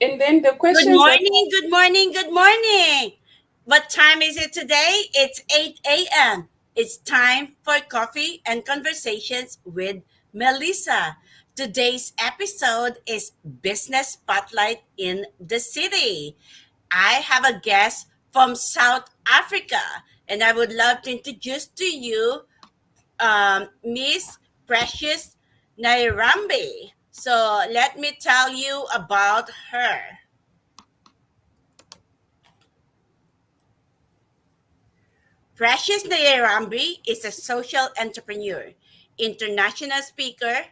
And then the Good questions that morning, good morning, good morning. What time is it today? It's 8 a.m. It's time for coffee and conversations with Melissa. Today's episode is Business Spotlight in the City. I have a guest from South Africa, and I would love to introduce to you Miss Precious Nairambi. So let me tell you about her. Precious Nyarambi is a social entrepreneur, international speaker,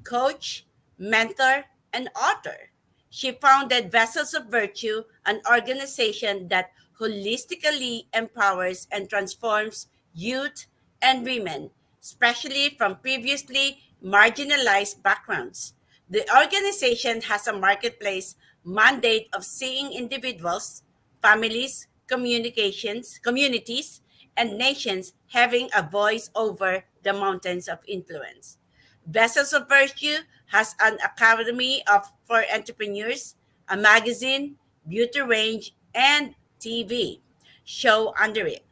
coach, mentor, and author. She founded Vessels of Virtue, an organization that holistically empowers and transforms youth and women, especially from previously marginalized backgrounds. The organization has a marketplace mandate of seeing individuals, families, communities, and nations having a voice over the mountains of influence. Vessels of Virtue has an academy for entrepreneurs, a magazine, beauty range, and TV show under it.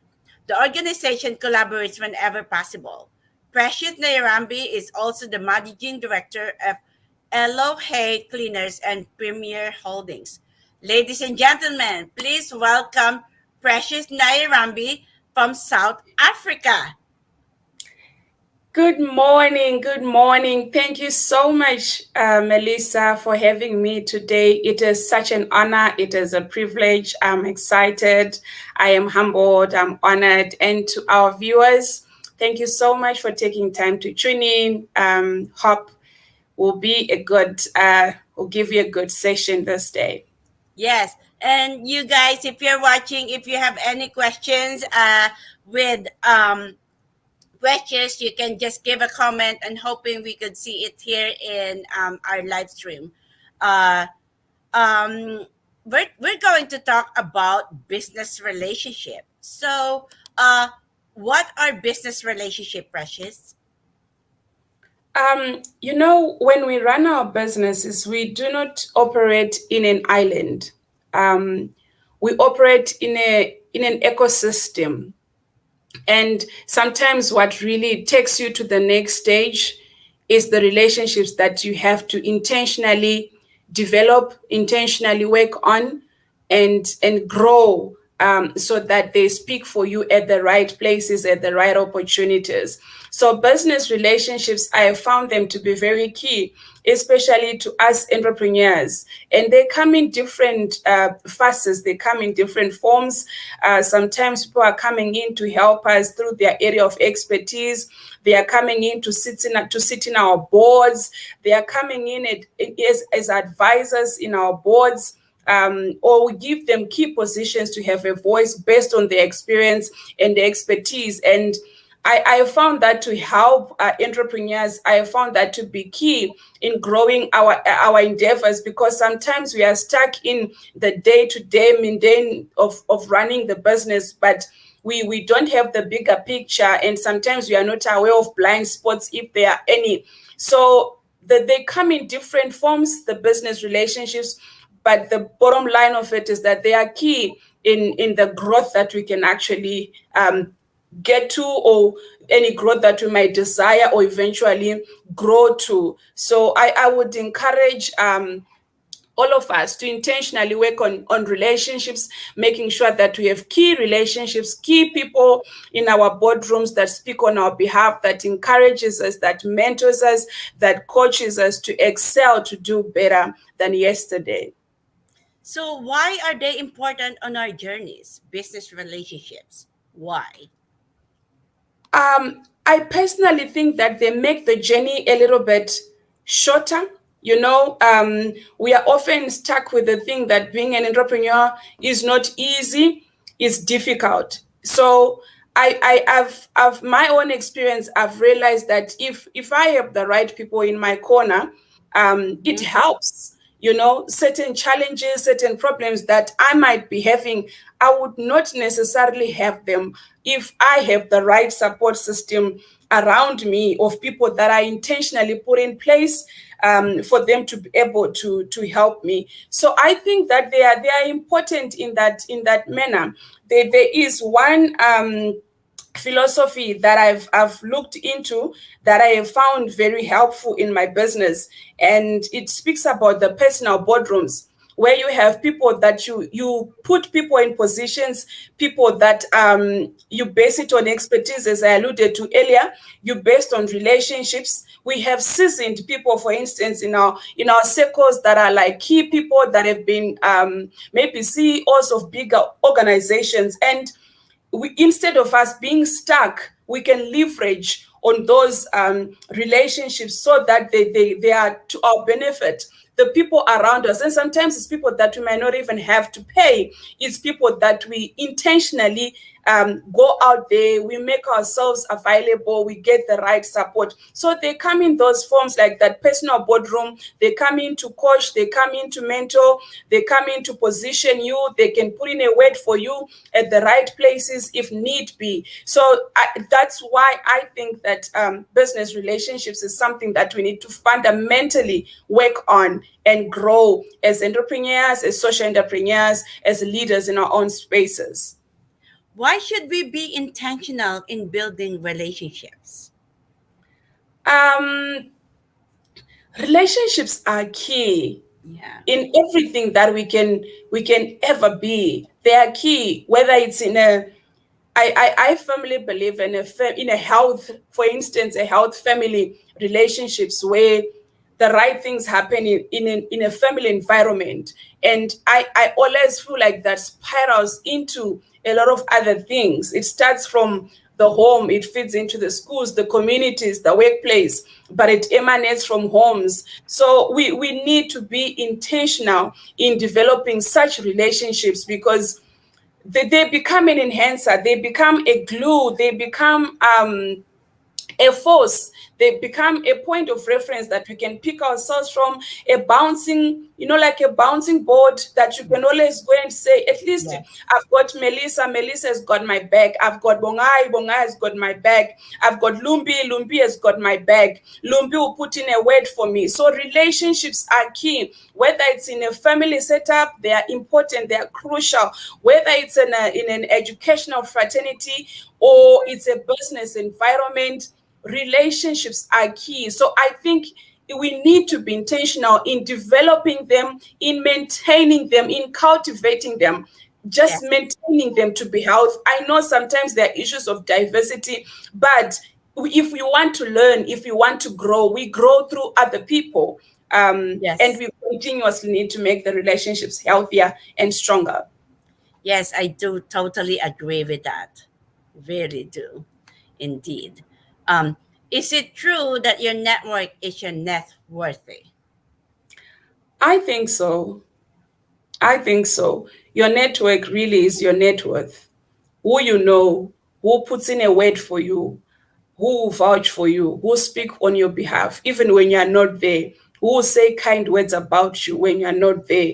The organization collaborates whenever possible. Precious Nairambi is also the managing director of Elohe Cleaners and Premier Holdings. Ladies and gentlemen, please welcome Precious Nairambi from South Africa. Good morning. Good morning. Thank you so much, Melissa, for having me today. It is such an honor. It is a privilege. I'm excited. I am humbled. I'm honored. And to our viewers, thank you so much for taking time to tune in. Hope will give you a good session this day. Yes. And you guys, if you're watching, if you have any questions with questions, you can just give a comment and hoping we could see it here in our live stream. Uh, um, we're going to talk about business relationship. So, what are business relationship, Precious? When we run our businesses, we do not operate in an island. Um, we operate in an ecosystem, and sometimes what really takes you to the next stage is the relationships that you have to intentionally develop, intentionally work on, and grow, so that they speak for you at the right places, at the right opportunities. So business relationships, I have found them to be very key, especially to us entrepreneurs. And they come in different facets, they come in different forms. Sometimes people are coming in to help us through their area of expertise. They are coming in to sit in our boards. They are coming in as advisors in our boards, or we give them key positions to have a voice based on their experience and their expertise. And I found that to help entrepreneurs. I found that to be key in growing our endeavors, because sometimes we are stuck in the day-to-day mundane of running the business, but we don't have the bigger picture, and sometimes we are not aware of blind spots, if there are any. So they come in different forms, the business relationships, but the bottom line of it is that they are key in the growth that we can actually get to, or any growth that we might desire or eventually grow to. So I would encourage all of us to intentionally work on relationships, making sure that we have key relationships, key people in our boardrooms that speak on our behalf, that encourages us, that mentors us, that coaches us to excel, to do better than yesterday. So, why are they important on our journeys, business relationships? Why? I personally think that they make the journey a little bit shorter. We are often stuck with the thing that being an entrepreneur is not easy, it's difficult. So I've my own experience. I've realized that if I have the right people in my corner, it Mhm. helps. Certain challenges, certain problems that I might be having, I would not necessarily have them if I have the right support system around me, of people that I intentionally put in place, for them to be able to help me. So I think that they are important in that manner. There is one philosophy that I've looked into that I have found very helpful in my business, and it speaks about the personal boardrooms, where you have people that you put people in positions, people that you base it on expertise, as I alluded to earlier. You based on relationships. We have seasoned people, for instance, in our circles, that are like key people that have been maybe CEOs of bigger organizations, and instead of us being stuck, we can leverage on those relationships so that they are to our benefit. The people around us, and sometimes it's people that we might not even have to pay. It's people that we intentionally go out there, we make ourselves available, we get the right support. So they come in those forms like that personal boardroom. They come in to coach, they come in to mentor, they come in to position you, they can put in a word for you at the right places if need be. So that's why I think that business relationships is something that we need to fundamentally work on and grow as entrepreneurs, as social entrepreneurs, as leaders in our own spaces. Why should we be intentional in building relationships? Um, Relationships are key Yeah. in everything that we can ever be. They are key, whether it's in a I firmly believe in a health, for instance, a health family relationships where the right things happen in a family environment. And I always feel like that spirals into a lot of other things. It starts from the home, it feeds into the schools, the communities, the workplace, but it emanates from homes. So we need to be intentional in developing such relationships, because they become an enhancer, they become a glue, they become a force, they become a point of reference that we can pick ourselves from, a bouncing, like a bouncing board that you can always go and say, at least Yeah. I've got Melissa has got my back, I've got Bongai has got my back, I've got Lumbi has got my back, Lumbi will put in a word for me. So relationships are key, whether it's in a family setup, they are important, they are crucial, whether it's in an educational fraternity or it's a business environment. Relationships are key. So I think we need to be intentional in developing them, in maintaining them, in cultivating them, Yeah. just maintaining them to be healthy. I know sometimes there are issues of diversity, but if we want to learn, if we want to grow, we grow through other people. And Yes. we continuously need to make the relationships healthier and stronger. Yes, I do totally agree with that. Really do. Indeed. Um, is it true that your network is your net worthy? I think so. I think so. Your network really is your net worth. Who you know, who puts in a word for you, who will vouch for you, who speak on your behalf, even when you are not there, who will say kind words about you when you are not there.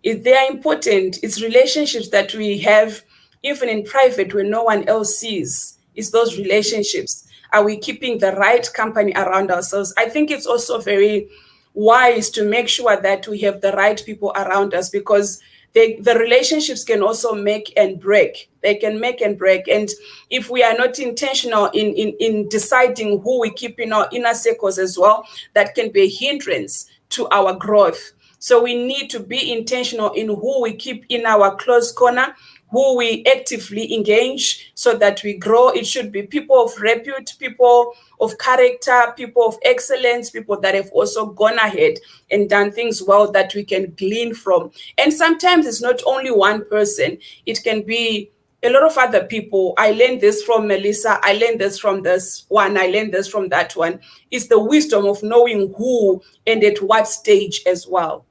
They are important. It's relationships that we have, even in private, when no one else sees. It's those relationships. Are we keeping the right company around ourselves? I think it's also very wise to make sure that we have the right people around us, because the relationships can also make and break. They can make and break. And if we are not intentional in deciding who we keep in our inner circles as well, that can be a hindrance to our growth. So we need to be intentional in who we keep in our close corner, who we actively engage so that we grow. It should be people of repute, people of character, people of excellence, people that have also gone ahead and done things well that we can glean from. And sometimes it's not only one person, it can be a lot of other people. I learned this from Melissa. I learned this from this one. I learned this from that one. It's the wisdom of knowing who and at what stage as well.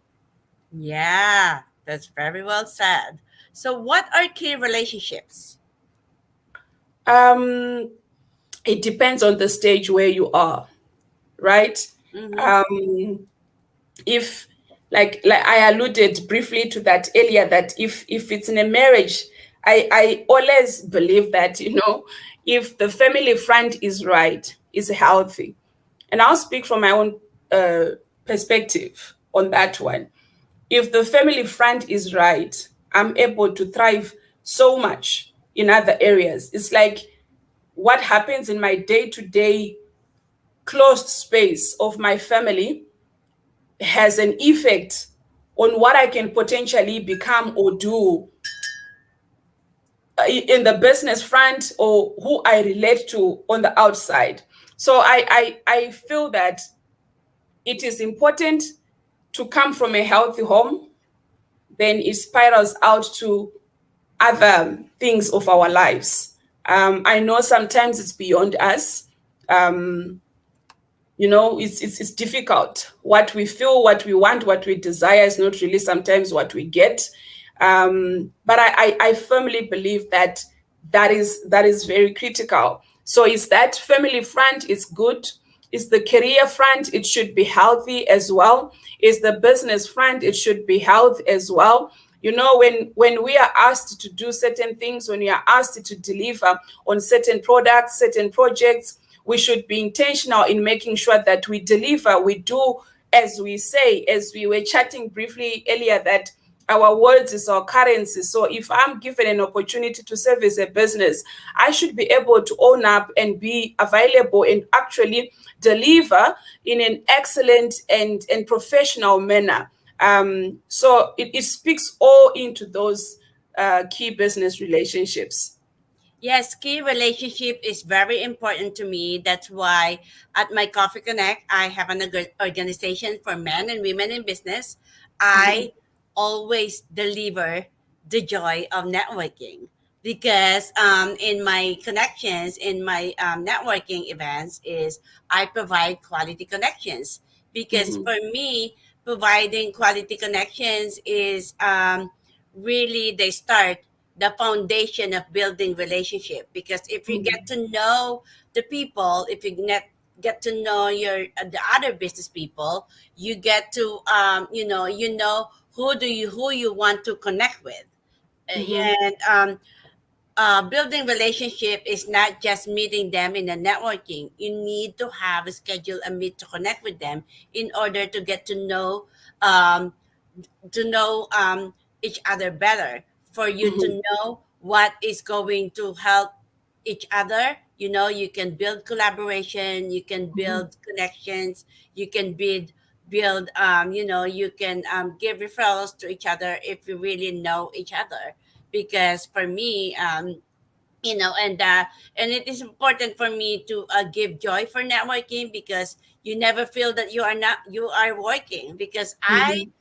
Yeah, that's very well said. So, what are key relationships? Um, it depends on the stage where you are, right? Mm-hmm. Um, if like I alluded briefly to that earlier, that if it's in a marriage, I always believe that, if the family front is right, is healthy, and I'll speak from my own uh, perspective on that one. If the family front is right, I'm able to thrive so much in other areas. It's like what happens in my day-to-day closed space of my family has an effect on what I can potentially become or do in the business front, or who I relate to on the outside. So I feel that it is important to come from a healthy home, then it spirals out to other things of our lives. I know sometimes it's beyond us. Um, it's difficult. What we feel, what we want, what we desire is not really sometimes what we get. But I firmly believe that that is very critical. So is that family front is good? Is the career front, it should be healthy as well? Is the business front, it should be healthy as well? When we are asked to do certain things, when we are asked to deliver on certain products, certain projects, we should be intentional in making sure that we deliver, we do as we say, as we were chatting briefly earlier, that our words is our currency. So if I'm given an opportunity to service a business, I should be able to own up and be available and actually deliver in an excellent and professional manner. So it speaks all into those key business relationships. Yes, key relationship is very important to me. That's why at my Coffee Connect, I have an organization for men and women in business. Mhm, I always deliver the joy of networking because in my connections, in my networking events, is I provide quality connections. Because mhm, for me, providing quality connections is really the start, the foundation of building relationship. Because if you get mhm, to know the people, if you get to know your the other business people, you get to who you want to connect with. mhm, And building relationship is not just meeting them in a networking. You need to have a schedule, a meet to connect with them in order to get um, to know each other better, for you to mhm, know what is going to help each other. You can build collaboration, you can mhm. build connections, you can build you can give referrals to each other if you really know each other. Because for me, and it is important for me to give joy for networking, because you never feel that you are working. Because Mhm,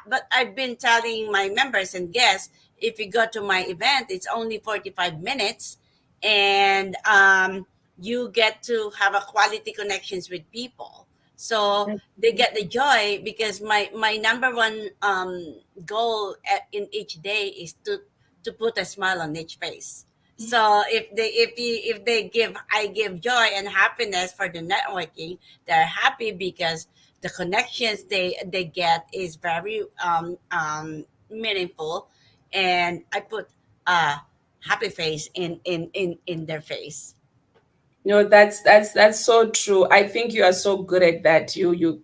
but I've been telling my members and guests, if you go to my event, it's only 45 minutes, and you get to have a quality connections with people, so they get the joy. Because my number one goal in each day is to put a smile on each face. So if they give I give joy and happiness for the networking, they're happy because the connections they get is very meaningful, and I put a happy face in their face. No, that's so true. I think you are so good at that. You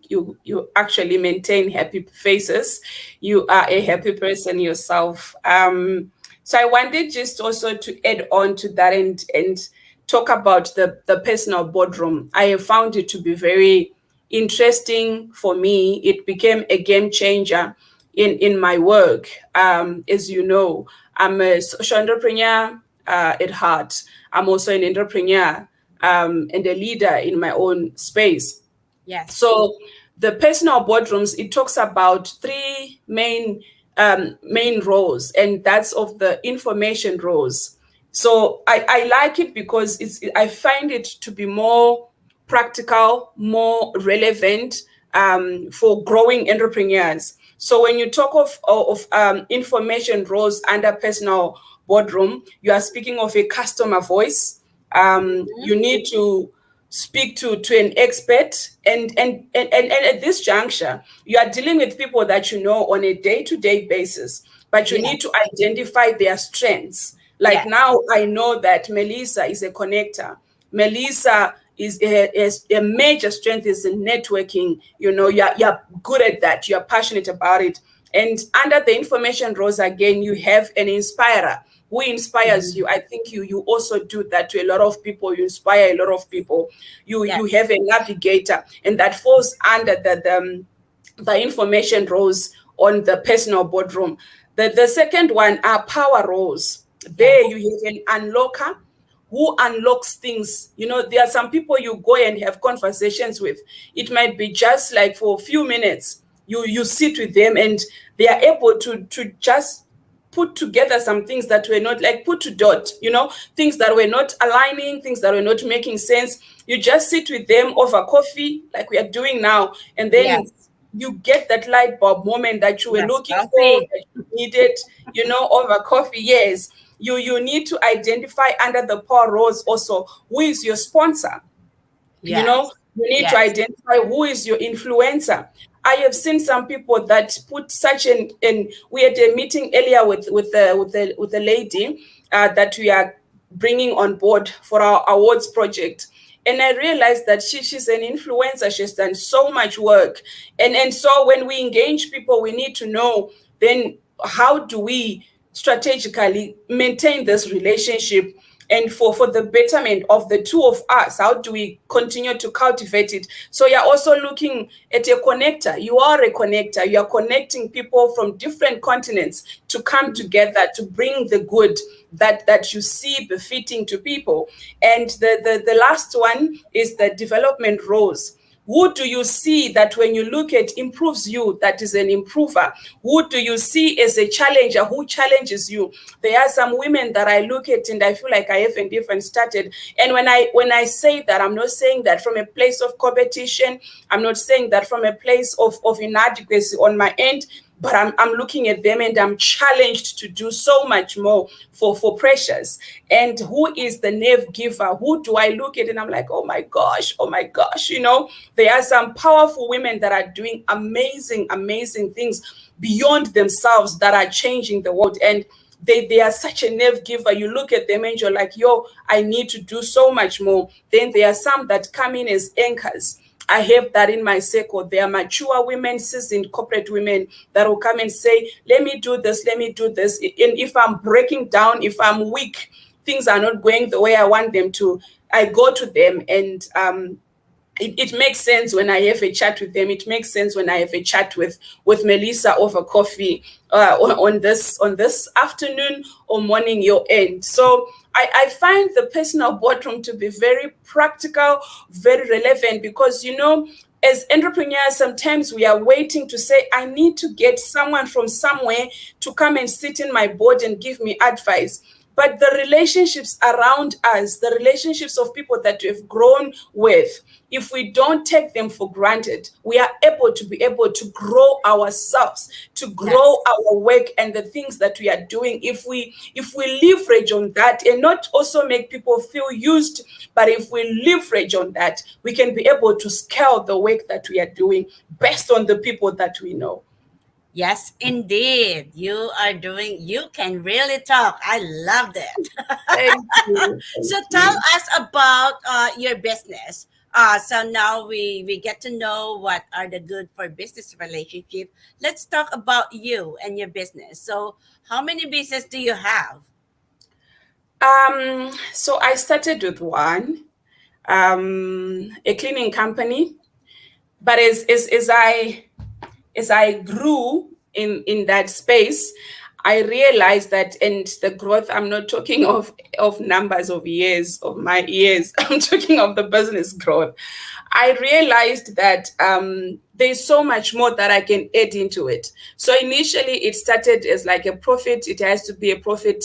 actually maintain happy faces. You are a happy person yourself. So I wanted just also to add on to that and talk about the personal boardroom. I have found it to be very interesting for me. It became a game changer in my work. As you know, I'm a social entrepreneur at heart. I'm also an entrepreneur and a leader in my own space. Yes. So the personal boardrooms, it talks about three main roles, and that's of the information roles. So I like it because I find it to be more practical, more relevant for growing entrepreneurs. So when you talk of information roles under personal boardroom, you are speaking of a customer voice. Mhm. You need to speak to an expert, and at this juncture you are dealing with people that you know on a day-to-day basis, but you need to Yes. identify their strengths. Like Yes. now I know that Melissa is a connector. Melissa is a major strength is in networking. You're good at that. You're passionate about it. And under the information roles, again, you have an inspirer who inspires you. I think you also do that to a lot of people. You inspire a lot of people. You Yes. have a navigator, and that falls under the information roles on the personal boardroom. The second one are power roles. There Yes. you have an unlocker who unlocks things. There are some people you go and have conversations with. It might be just like for a few minutes. You sit with them and they are able to just put together some things that were not like put to dot, things that were not aligning, things that were not making sense. You just sit with them over coffee, like we are doing now, and then Yes. you get that light bulb moment that you were Yes. looking for, Coffee. that you needed, over coffee. Yes. You need to identify under the power roles also who is your sponsor. Yes. You need to Yes. identify who is your influencer. I have seen some people that put such an we had a meeting earlier with the lady that we are bringing on board for our awards project. And I realized that she's an influencer. She's done so much work. And so when we engage people, we need to know then how do we strategically maintain this relationship, and for the betterment of the two of us, how do we continue to cultivate it? So you're also looking at a connector. You are a connector. You are connecting people from different continents to come together to bring the good that you see befitting to people. And the last one is the development roles. Who do you see that when you look at improves you, that is an improver? Who do you see as a challenger, who challenges you? There are some women that I look at and I feel like I haven't even started. And when I say that, I'm not saying that from a place of competition. I'm not saying that from a place of inadequacy on my end, but I'm looking at them and I'm challenged to do so much more for Precious. And who is the nerve giver? Who do I look at and I'm like, oh my gosh, there are some powerful women that are doing amazing, amazing things beyond themselves that are changing the world. And they are such a nerve giver. You look at them and you're like, yo, I need to do so much more. Then there are some that come in as anchors. I have that in my circle. There are mature women, seasoned corporate women that will come and say, let me do this, let me do this. And if I'm breaking down, if I'm weak, things are not going the way I want them to, I go to them and it makes sense when I have a chat with them. It makes sense when I have a chat with Melissa over coffee on this afternoon or morning your end. So I find the personal boardroom to be very practical, very relevant, because as entrepreneurs, sometimes we are waiting to say, I need to get someone from somewhere to come and sit in my board and give me advice. But the relationships around us, the relationships of people that we've grown with, if we don't take them for granted, we are able to grow ourselves, to grow our work and the things that we are doing. If we leverage on that and not also make people feel used, but if we leverage on that, we can be able to scale the work that we are doing based on the people that we know. Yes, indeed. You can really talk. I loved it. Thank you. Thank So tell you. us about your business. So now we get to know what are the good for business relationship. Let's talk about you and your business. So how many business do you have? So I started with one, a cleaning company, but as I grew in that space, I realized that, and the growth, I'm not talking of numbers of years, of my years, I'm talking of the business growth. I realized that there's so much more that I can add into it. So initially, it started as like a profit. It has to be a profit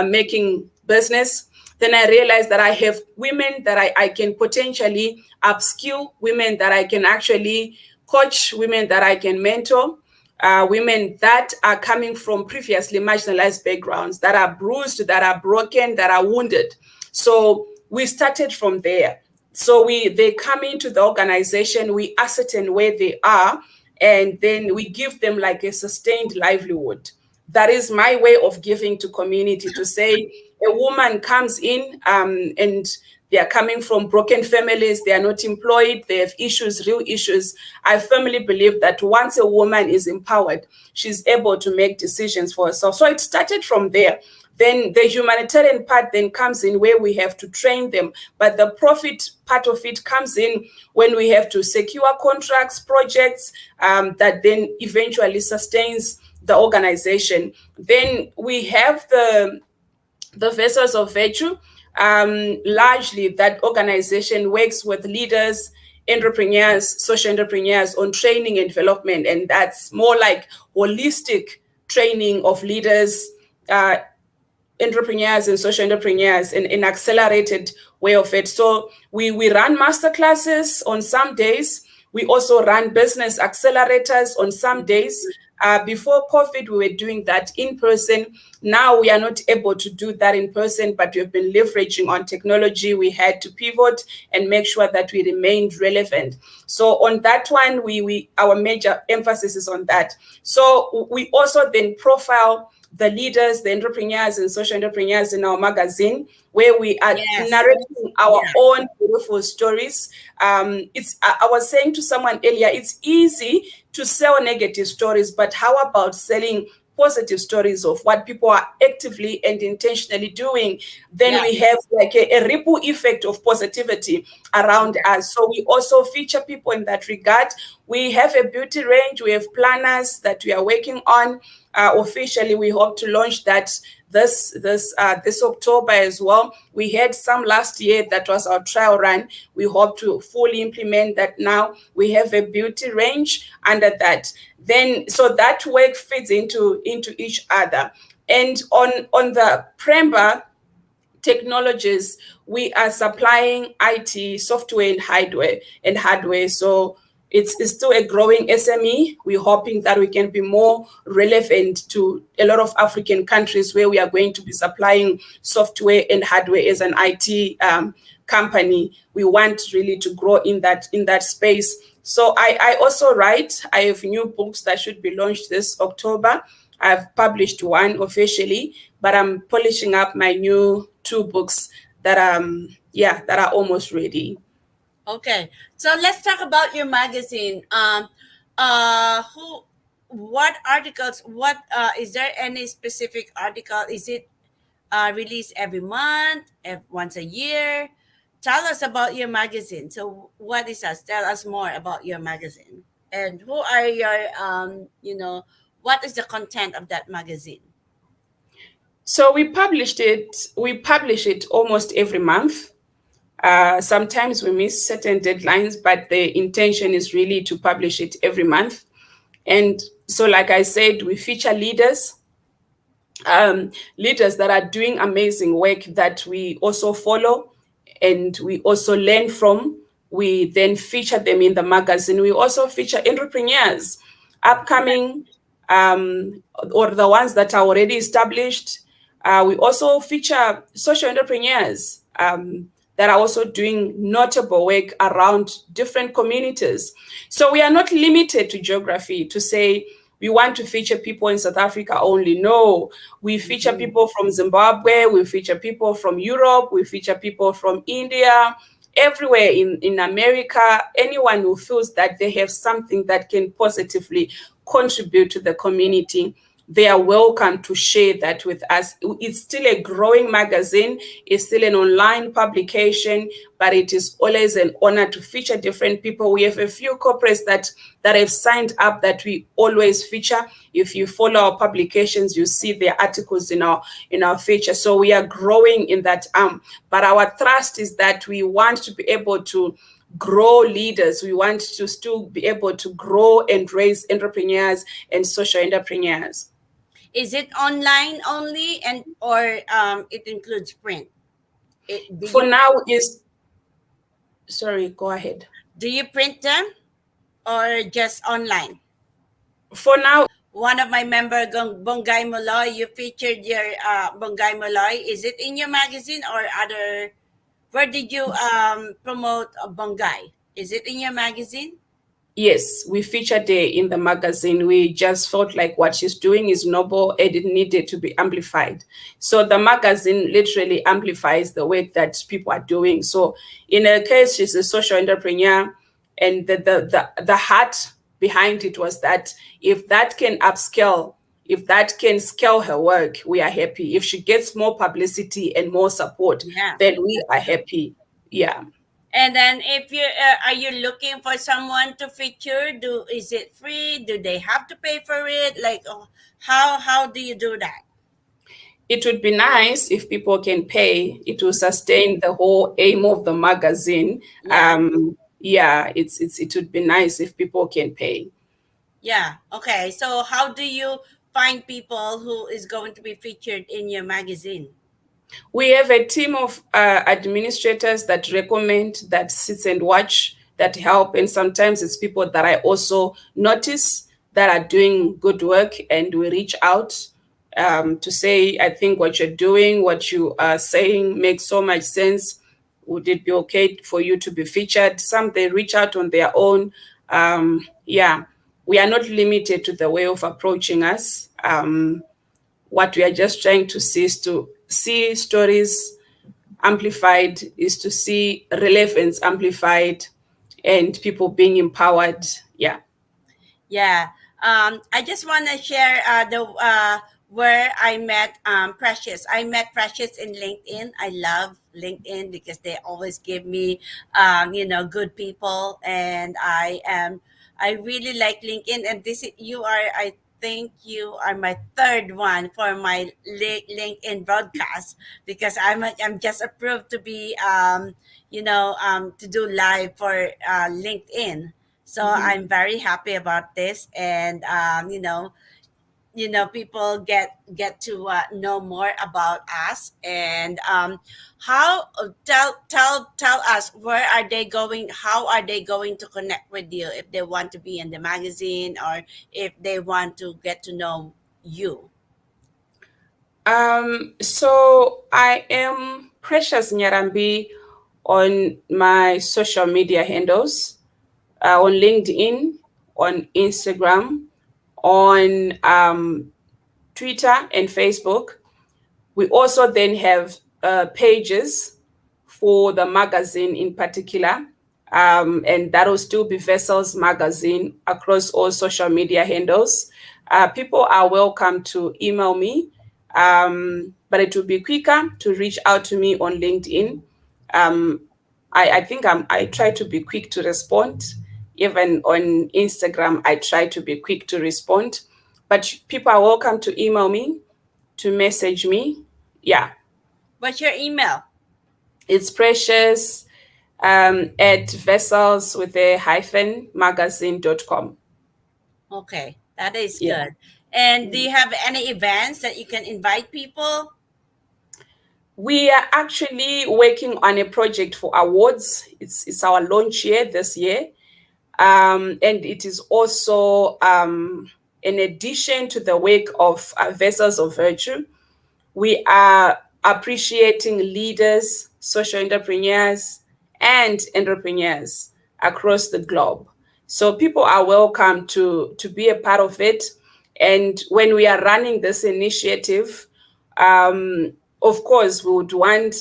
making business. Then I realized that I have women that I can potentially upskill, women that I can actually coach, women that I can mentor, women that are coming from previously marginalized backgrounds, that are bruised, that are broken, that are wounded. So we started from there. So they come into the organization, we ascertain where they are, and then we give them like a sustained livelihood. That is my way of giving to community, to say a woman comes in and they are coming from broken families, they are not employed, they have issues, real issues. I firmly believe that once a woman is empowered, she's able to make decisions for herself. So it started from there. Then the humanitarian part then comes in, where we have to train them. But the profit part of it comes in when we have to secure contracts, projects, that then eventually sustains the organization. Then we have the vessels of virtue. Largely, that organization works with leaders, entrepreneurs, social entrepreneurs on training and development, and that's more like holistic training of leaders, entrepreneurs and social entrepreneurs in an accelerated way of it. So we run master classes on some days. We also run business accelerators on some days. Before COVID, we were doing that in person. Now we are not able to do that in person, but we've been leveraging on technology. We had to pivot and make sure that we remained relevant. So on that one, we our major emphasis is on that. So we also then profile the leaders, the entrepreneurs and social entrepreneurs in our magazine, where we are narrating our own beautiful stories. I was saying to someone earlier, it's easy to sell negative stories, but how about selling positive stories of what people are actively and intentionally doing? Then we have like a ripple effect of positivity around us. So we also feature people in that regard. We have a beauty range. We have planners that we are working on. Officially, we hope to launch that this October as well. We had some last year. That was our trial run. We hope to fully implement that now. We have a beauty range under that. Then, so that work fits into each other. And on the Premba technologies, we are supplying IT software and hardware. So it's still a growing SME. We're hoping that we can be more relevant to a lot of African countries, where we are going to be supplying software and hardware as an IT company. We want really to grow in that space. So I also write. I have new books that should be launched this October. I've published one officially, but I'm polishing up my new 2 books that are almost ready. Okay, so let's talk about your magazine. What articles? Is there any specific article? Is it released every month, once a year? Tell us about your magazine. So, what is us? Tell us more about your magazine, and who are your what is the content of that magazine? So we publish it almost every month. Sometimes we miss certain deadlines, but the intention is really to publish it every month. And so, like I said, we feature leaders that are doing amazing work that we also follow and we also learn from. We then feature them in the magazine. We also feature entrepreneurs, upcoming, or the ones that are already established. We also feature social entrepreneurs that are also doing notable work around different communities. So we are not limited to geography to say we want to feature people in South Africa only. No, we feature people from Zimbabwe, we feature people from Europe, we feature people from India, everywhere in America. Anyone who feels that they have something that can positively contribute to the community, they are welcome to share that with us. It's still a growing magazine, it's still an online publication, but it is always an honor to feature different people. We have a few corporates that have signed up that we always feature. If you follow our publications, you see their articles in our feature. So we are growing in that arm. But our thrust is that we want to be able to grow leaders. We want to still be able to grow and raise entrepreneurs and social entrepreneurs. Is it online only, or it includes print? For now is sorry, go ahead. Do you print them or just online? For now, one of my member, Bongay Moloy, you featured your Bongay Moloy. Is it in your magazine or other? Where did you promote Bongay? Is it in your magazine? Yes, we featured her in the magazine. We just felt like what she's doing is noble and it needed to be amplified. So the magazine literally amplifies the work that people are doing. So in her case, she's a social entrepreneur, and the heart behind it was that if that can upscale, if that can scale her work, we are happy. If she gets more publicity and more support, Yeah, then we that's are true. happy. Yeah. And then, if you are you looking for someone to feature? Do is it free? Do they have to pay for it? Like, how do you do that? It would be nice if people can pay. It will sustain the whole aim of the magazine. Yeah, Yeah, it would be nice if people can pay. yeah. Okay. So, how do you find people who is going to be featured in your magazine? We have a team of administrators that recommend, that sits and watch, that help, and sometimes it's people that I also notice that are doing good work, and we reach out to say, I think what you're doing, what you are saying makes so much sense. Would it be okay for you to be featured? Some they reach out on their own. Yeah, we are not limited to the way of approaching us. What we are just trying to see is to see stories amplified, is to see relevance amplified, and people being empowered. Yeah. Yeah. I just want to share the where I met Precious. I met Precious in LinkedIn. I love LinkedIn because they always give me, good people, and I really like LinkedIn. And you are, I think you are my third one for my LinkedIn broadcast because I'm just approved to be to do live for LinkedIn. So Mhm. I'm very happy about this, and people get to know more about us, and how tell us where are they going? How are they going to connect with you if they want to be in the magazine or if they want to get to know you? So I am Precious Nyarambi on my social media handles, on LinkedIn, on Instagram, on Twitter and Facebook. We also then have pages for the magazine in particular, and that will still be Vessels Magazine across all social media handles. People are welcome to email me, but it will be quicker to reach out to me on LinkedIn. Um, I think I try to be quick to respond. Even on Instagram, I try to be quick to respond. But people are welcome to email me, to message me. Yeah, What's your email? it's Precious at vessels with a hyphen magazine.com. Okay, that is Yeah. good. And do you have any events that you can invite people? We are actually working on a project for awards. It's our launch year this year. And it is also in addition to the work of Vessels of Virtue. We are appreciating leaders, social entrepreneurs, and entrepreneurs across the globe. So people are welcome to be a part of it. And when we are running this initiative, of course, we would want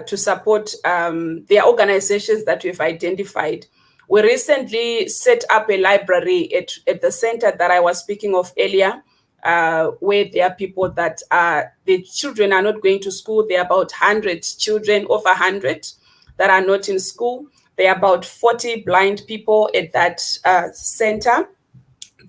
to support the organizations that we've identified. We recently set up a library at the center that I was speaking of earlier, where there are people that the children are not going to school. There are about 100 children, over 100, that are not in school. There are about 40 blind people at that center.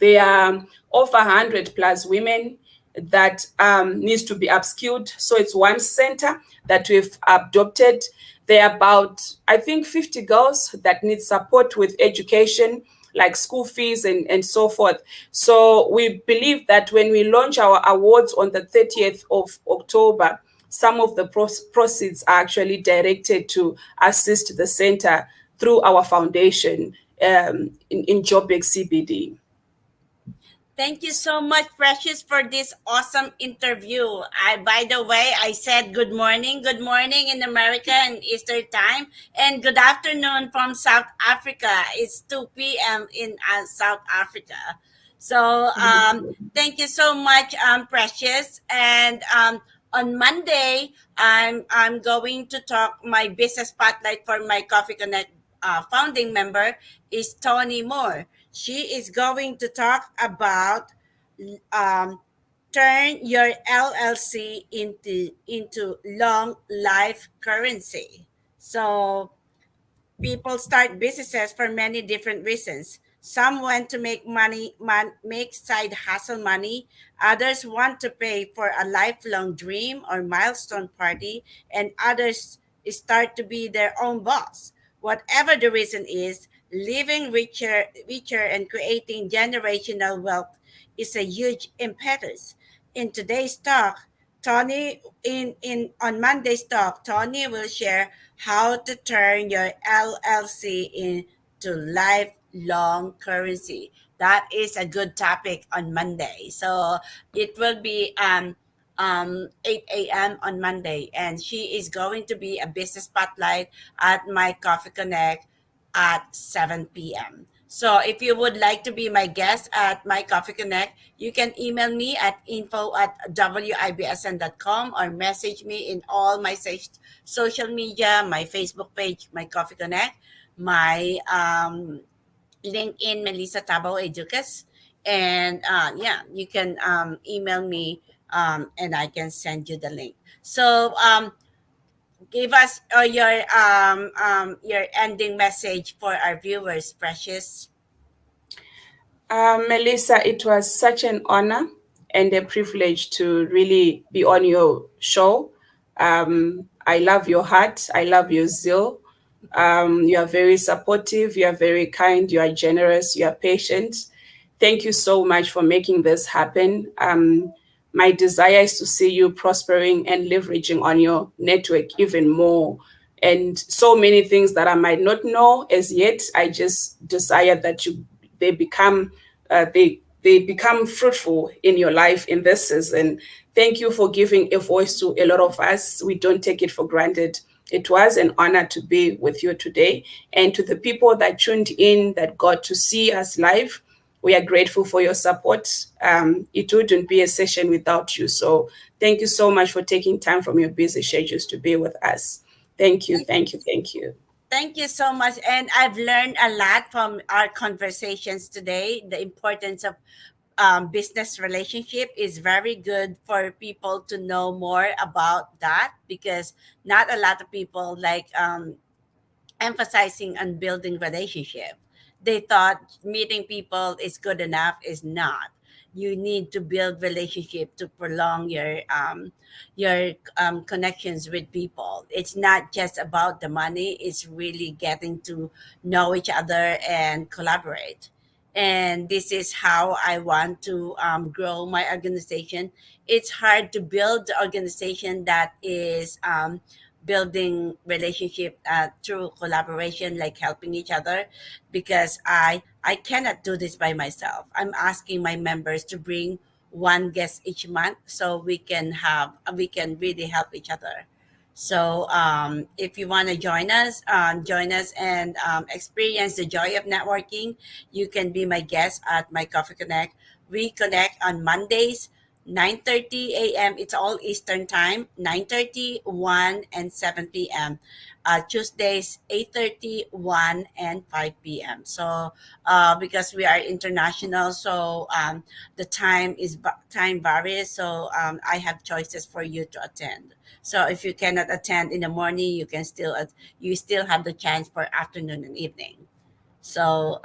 There are over 100 plus women that needs to be upskilled. So it's one center that we've adopted. There are about, I think, 50 girls that need support with education, like school fees and so forth. So we believe that when we launch our awards on the 30th of October, some of the proceeds are actually directed to assist the center through our foundation in Joburg CBD. Thank you so much, Precious, for this awesome interview. By the way, I said good morning in America and Eastern time, and good afternoon from South Africa. It's 2 p.m. in South Africa. So, thank you so much, Precious. And on Monday, I'm going to talk. My business spotlight for my Coffee Connect founding member is Tony Moore. She is going to talk about um, turn your LLC into long life currency. So people start businesses for many different reasons. Some want to make money, make side hustle money. Others want to pay for a lifelong dream or milestone party, and others start to be their own boss. Whatever the reason is, living richer, and creating generational wealth is a huge impetus. In today's talk, Tony in on Monday's talk, Tony will share how to turn your LLC into lifelong currency. That is a good topic on Monday. So it will be 8 a.m. on Monday, and she is going to be a business spotlight at my Coffee Connect at 7 p.m. So if you would like to be my guest at my Coffee Connect, you can email me at info@wibsn.com or message me in all my social media, my Facebook page, my Coffee Connect, my LinkedIn, Melissa Tabo Educas. And yeah, you can email me and I can send you the link. So give us your ending message for our viewers, Precious. Melissa, it was such an honor and a privilege to really be on your show. I love your heart. I love your zeal. You are very supportive. You are very kind. You are generous. You are patient. Thank you so much for making this happen. My desire is to see you prospering and leveraging on your network even more. And so many things that I might not know as yet. I just desire that they become they become fruitful in your life in this season. Thank you for giving a voice to a lot of us. We don't take it for granted. It was an honor to be with you today. And to the people that tuned in, that got to see us live, we are grateful for your support. It wouldn't be a session without you. So thank you so much for taking time from your busy schedules to be with us. Thank you, thank you, thank you. Thank you so much. And I've learned a lot from our conversations today. The importance of business relationship is very good for people to know more about that, because not a lot of people like emphasizing on building relationship. They thought meeting people is good enough. Is not. You need to build relationship to prolong your connections with people. It's not just about the money. It's really getting to know each other and collaborate. And this is how I want to grow my organization. It's hard to build the organization that is building relationship through collaboration, like helping each other, because I cannot do this by myself. I'm asking my members to bring one guest each month, so we can really help each other. So if you want to join us and experience the joy of networking, you can be my guest at my Coffee Connect. We connect on Mondays, 9:30 a.m. It's all Eastern time. 9:30, 1, and 7 p.m. Tuesdays, 8:30, 1, and 5 p.m. So because we are international, so the time varies. So I have choices for you to attend. So if you cannot attend in the morning, you still have the chance for afternoon and evening. So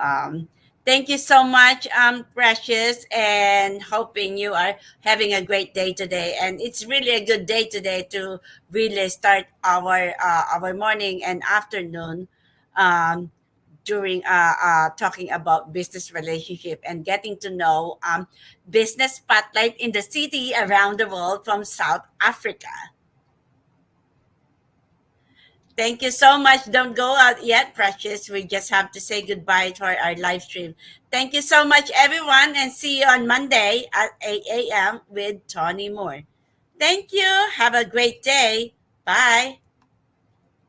thank you so much, Precious, and hoping you are having a great day today. And it's really a good day today to really start our morning and afternoon um, during talking about business relationship and getting to know business spotlight in the city around the world from South Africa. Thank you so much. Don't go out yet, Precious. We just have to say goodbye to our live stream. Thank you so much, everyone, and see you on Monday at 8 a.m. with Tony Moore. Thank you. Have a great day. Bye.